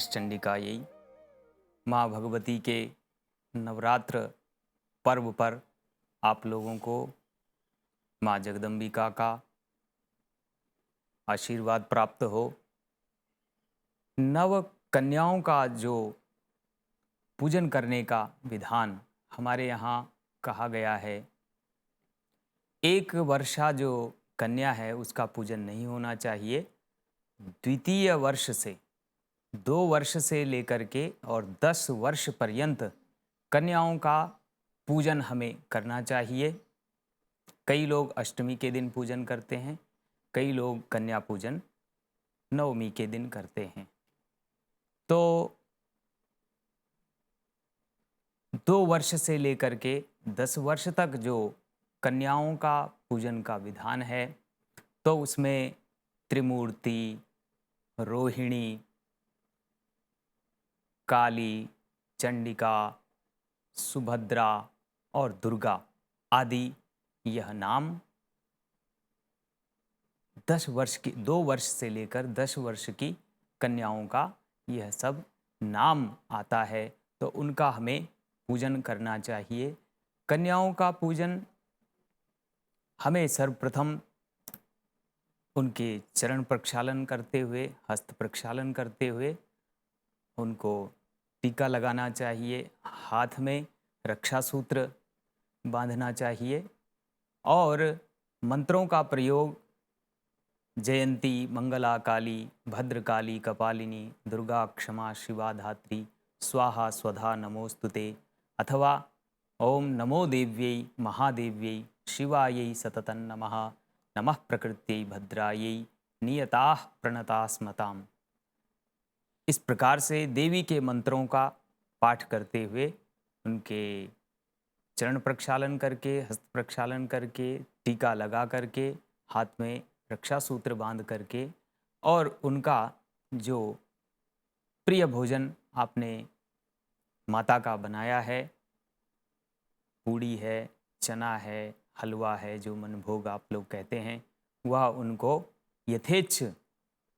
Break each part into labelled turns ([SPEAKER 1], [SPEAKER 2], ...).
[SPEAKER 1] नमश्चंडिकायै। माँ भगवती के नवरात्र पर्व पर आप लोगों को माँ जगदम्बिका का आशीर्वाद प्राप्त हो। नव कन्याओं का जो पूजन करने का विधान हमारे यहाँ कहा गया है, एक वर्षा जो कन्या है उसका पूजन नहीं होना चाहिए। द्वितीय वर्ष से 2 वर्ष से लेकर के और 10 वर्ष पर्यंत कन्याओं का पूजन हमें करना चाहिए। कई लोग अष्टमी के दिन पूजन करते हैं, कई लोग कन्या पूजन नवमी के दिन करते हैं। तो 2 वर्ष से लेकर के 10 वर्ष तक जो कन्याओं का पूजन का विधान है, तो उसमें त्रिमूर्ति, रोहिणी, काली, चंडिका, सुभद्रा और दुर्गा आदि यह नाम 2 वर्ष से लेकर 10 वर्ष की कन्याओं का यह सब नाम आता है, तो उनका हमें पूजन करना चाहिए। कन्याओं का पूजन हमें सर्वप्रथम उनके चरण प्रक्षालन करते हुए, हस्त प्रक्षालन करते हुए उनको टीका लगाना चाहिए, हाथ में रक्षा सूत्र बांधना चाहिए और मंत्रों का प्रयोग जयंती, मंगला काली, भद्रकाली, कपालिनी, दुर्गा, क्षमा, शिवा, धात्री, स्वाहा, स्वधा, नमोस्तुते अथवा ओम नमो देव्यै महादेव्यै शिवायै सततं नमः, नमः प्रकृत्यै भद्रायै नियताः प्रणतास्मताम्। इस प्रकार से देवी के मंत्रों का पाठ करते हुए उनके चरण प्रक्षालन करके, हस्त प्रक्षालन करके, टीका लगा करके, हाथ में रक्षा सूत्र बांध करके और उनका जो प्रिय भोजन आपने माता का बनाया है, पूड़ी है, चना है, हलवा है, जो मनभोग आप लोग कहते हैं, वह उनको यथेच्छ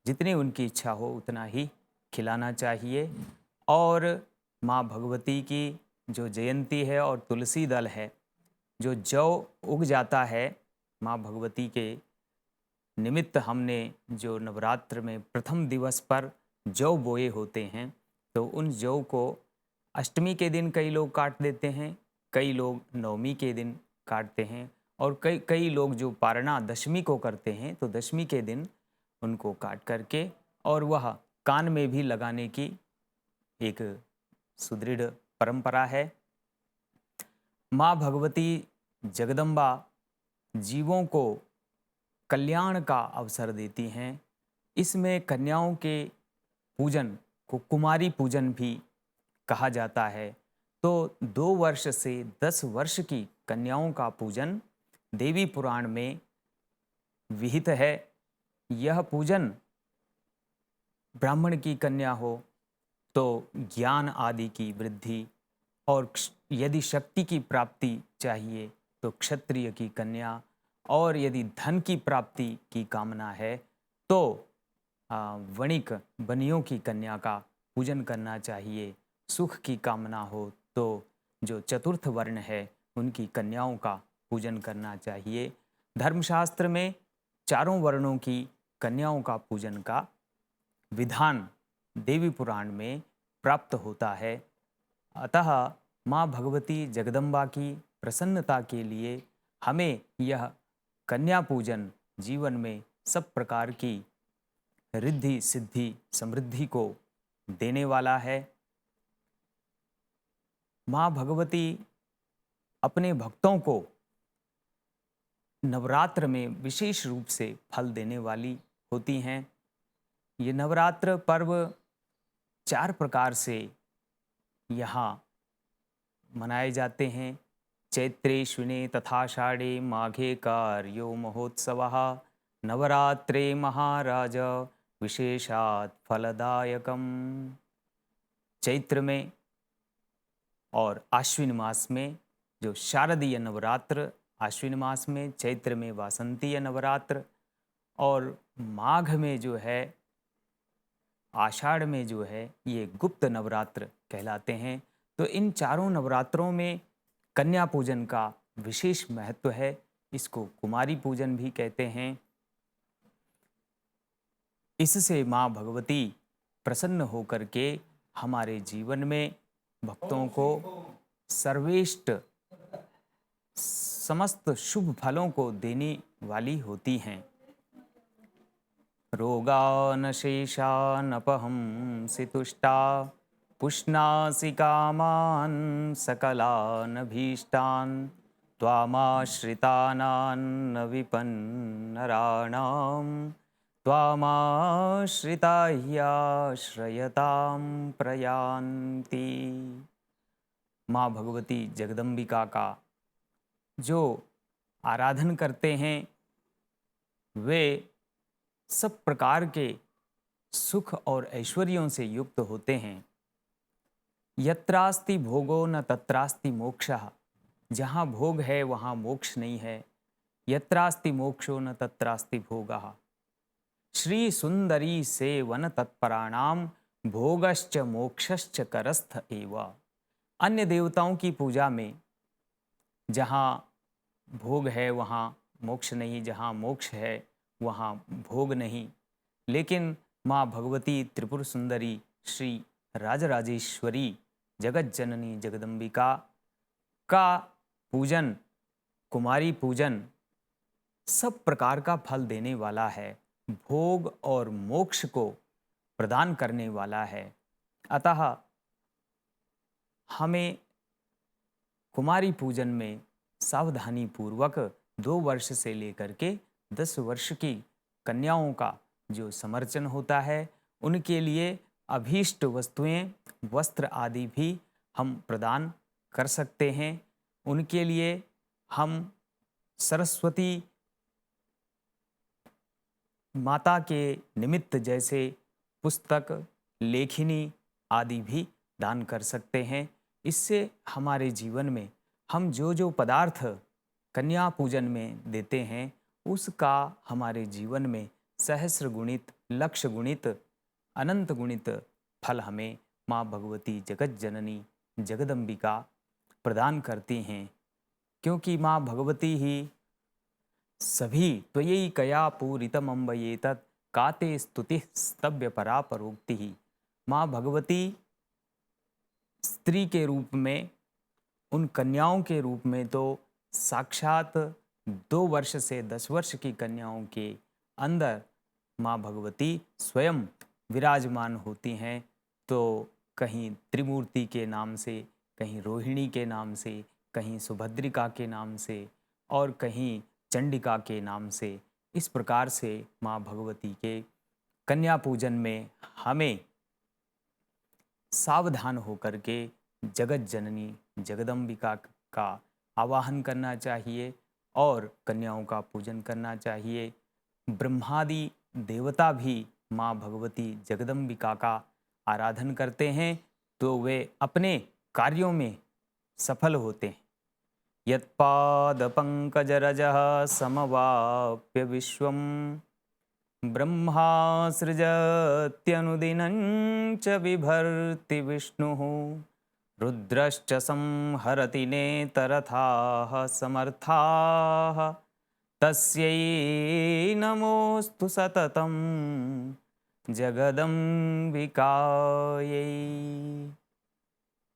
[SPEAKER 1] जितनी उनकी इच्छा हो उतना ही खिलाना चाहिए। और माँ भगवती की जो जयंती है और तुलसी दल है, जो जौ उग जाता है माँ भगवती के निमित्त, हमने जो नवरात्र में प्रथम दिवस पर जौ बोए होते हैं, तो उन जौ को अष्टमी के दिन कई लोग काट देते हैं, कई लोग नवमी के दिन काटते हैं और कई लोग जो पारणा दशमी को करते हैं, तो दशमी के दिन उनको काट करके और वह कान में भी लगाने की एक सुदृढ़ परंपरा है। माँ भगवती जगदम्बा जीवों को कल्याण का अवसर देती हैं। इसमें कन्याओं के पूजन को कुमारी पूजन भी कहा जाता है। तो 2 वर्ष से 10 वर्ष की कन्याओं का पूजन देवी पुराण में विहित है। यह पूजन ब्राह्मण की कन्या हो तो ज्ञान आदि की वृद्धि, और यदि शक्ति की प्राप्ति चाहिए तो क्षत्रिय की कन्या, और यदि धन की प्राप्ति की कामना है तो वणिक बनियों की कन्या का पूजन करना चाहिए। सुख की कामना हो तो जो चतुर्थ वर्ण है उनकी कन्याओं का पूजन करना चाहिए। धर्मशास्त्र में चारों वर्णों की कन्याओं का पूजन का विधान देवी पुराण में प्राप्त होता है। अतः माँ भगवती जगदम्बा की प्रसन्नता के लिए हमें यह कन्या पूजन जीवन में सब प्रकार की रिद्धि सिद्धि समृद्धि को देने वाला है। माँ भगवती अपने भक्तों को नवरात्र में विशेष रूप से फल देने वाली होती हैं। ये नवरात्र पर्व 4 प्रकार से यहाँ मनाए जाते हैं। चैत्रे श्विने तथाषाढ़े माघे कार्यो महोत्सवः नवरात्रे महाराज विशेषात् फलदायकम। चैत्र में और आश्विन मास में जो शारदीय नवरात्र, आश्विन मास में, चैत्र में वासंतीय नवरात्र और माघ में जो है आषाढ़ में जो है ये गुप्त नवरात्र कहलाते हैं। तो इन चारों नवरात्रों में कन्या पूजन का विशेष महत्व है। इसको कुमारी पूजन भी कहते हैं। इससे माँ भगवती प्रसन्न होकर के हमारे जीवन में भक्तों को सर्वेष्ट समस्त शुभ फलों को देने वाली होती हैं। रोगान शेषानपहंसि तुष्टा पुष्णासि कामान् सकलान् भीष्टान् त्वामाश्रितानान्न विपन्नराणां त्वामाश्रिता ह्याश्रयतां प्रयान्ति। माँ भगवती जगदम्बिका का जो आराधन करते हैं वे सब प्रकार के सुख और ऐश्वर्यों से युक्त होते हैं। यत्रास्ति भोगो न तत्रास्ति मोक्षः, जहाँ भोग है वहाँ मोक्ष नहीं है। यत्रास्ति मोक्षो न तत्रास्ति भोगः, श्री सुंदरी सेवन तत्पराणाम भोगश्च मोक्षश्च करस्थ एव। अन्य देवताओं की पूजा में जहाँ भोग है वहाँ मोक्ष नहीं, जहाँ मोक्ष है वहाँ भोग नहीं। लेकिन माँ भगवती त्रिपुर सुंदरी श्री राजराजेश्वरी जगत जननी जगदम्बिका का पूजन, कुमारी पूजन सब प्रकार का फल देने वाला है, भोग और मोक्ष को प्रदान करने वाला है। अतः हमें कुमारी पूजन में सावधानी पूर्वक 2 वर्ष से लेकर के 10 वर्ष की कन्याओं का जो समर्चन होता है उनके लिए अभीष्ट वस्तुएं, वस्त्र आदि भी हम प्रदान कर सकते हैं। उनके लिए हम सरस्वती माता के निमित्त जैसे पुस्तक, लेखनी आदि भी दान कर सकते हैं। इससे हमारे जीवन में हम जो जो पदार्थ कन्या पूजन में देते हैं उसका हमारे जीवन में सहस्र गुणित, लक्ष गुणित, अनंत गुणित फल हमें माँ भगवती जगत जननी जगदम्बिका प्रदान करती हैं। क्योंकि माँ भगवती ही सभी त्वयि कया पूरितमम्बयेतत् काते स्तुति स्तव्य परा परोक्ति ही। माँ भगवती स्त्री के रूप में, उन कन्याओं के रूप में तो साक्षात 2 वर्ष से 10 वर्ष की कन्याओं के अंदर माँ भगवती स्वयं विराजमान होती हैं। तो कहीं त्रिमूर्ति के नाम से, कहीं रोहिणी के नाम से, कहीं सुभद्रिका के नाम से और कहीं चंडिका के नाम से, इस प्रकार से माँ भगवती के कन्या पूजन में हमें सावधान होकर के जगत जननी जगदम्बिका का आवाहन करना चाहिए और कन्याओं का पूजन करना चाहिए। ब्रह्मादि देवता भी माँ भगवती जगदम्बिका का आराधन करते हैं तो वे अपने कार्यों में सफल होते हैं। यत्पादपङ्कजरजः समवाप्य विश्वं ब्रह्मा सृजत्यनुदिनं च बिभर्ति विष्णुः रुद्रश्च संहरति नेतरथाः समर्थाः तस्यै नमोस्तु सततं जगदम्बिकायै।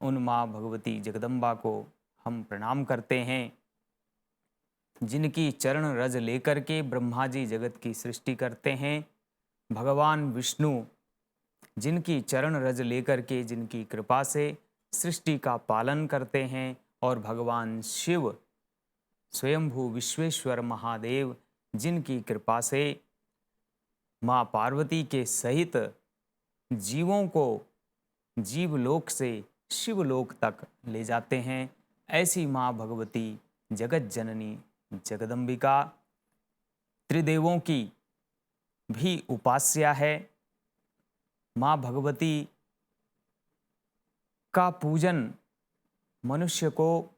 [SPEAKER 1] उन माँ भगवती जगदम्बा को हम प्रणाम करते हैं जिनकी चरण रज लेकर के ब्रह्मा जी जगत की सृष्टि करते हैं। भगवान विष्णु जिनकी चरण रज लेकर के, जिनकी कृपा से सृष्टि का पालन करते हैं। और भगवान शिव स्वयंभू विश्वेश्वर महादेव जिनकी कृपा से माँ पार्वती के सहित जीवों को जीवलोक से शिवलोक तक ले जाते हैं। ऐसी माँ भगवती जगत जननी जगदम्बिका त्रिदेवों की भी उपास्या है। माँ भगवती का पूजन मनुष्य को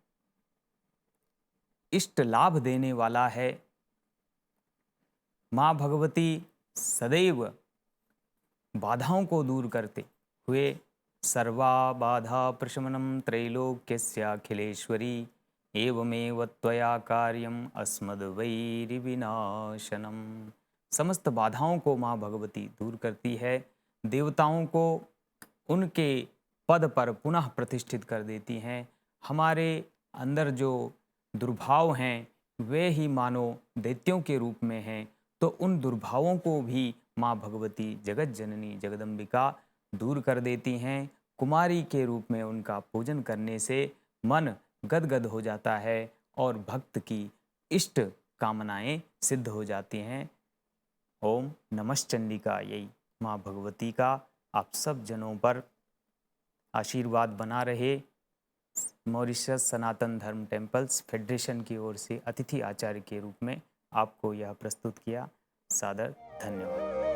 [SPEAKER 1] इष्ट लाभ देने वाला है। माँ भगवती सदैव बाधाओं को दूर करते हुए सर्वा बाधा प्रशमनम त्रैलोक्यस्याखिलेश्वरी एवमेव त्वया कार्यम अस्मद्वैरिविनाशनम। समस्त बाधाओं को माँ भगवती दूर करती है, देवताओं को उनके पद पर पुनः प्रतिष्ठित कर देती हैं। हमारे अंदर जो दुर्भाव हैं वे ही मानो दैत्यों के रूप में हैं, तो उन दुर्भावों को भी माँ भगवती जगत जननी जगदम्बिका दूर कर देती हैं। कुमारी के रूप में उनका पूजन करने से मन गदगद हो जाता है और भक्त की इष्ट कामनाएं सिद्ध हो जाती हैं। ओम नमश्चंडिका यही माँ भगवती का आप सब जनों पर आशीर्वाद बना रहे। मॉरिशस सनातन धर्म टेम्पल्स फेडरेशन की ओर से अतिथि आचार्य के रूप में आपको यह प्रस्तुत किया। सादर धन्यवाद।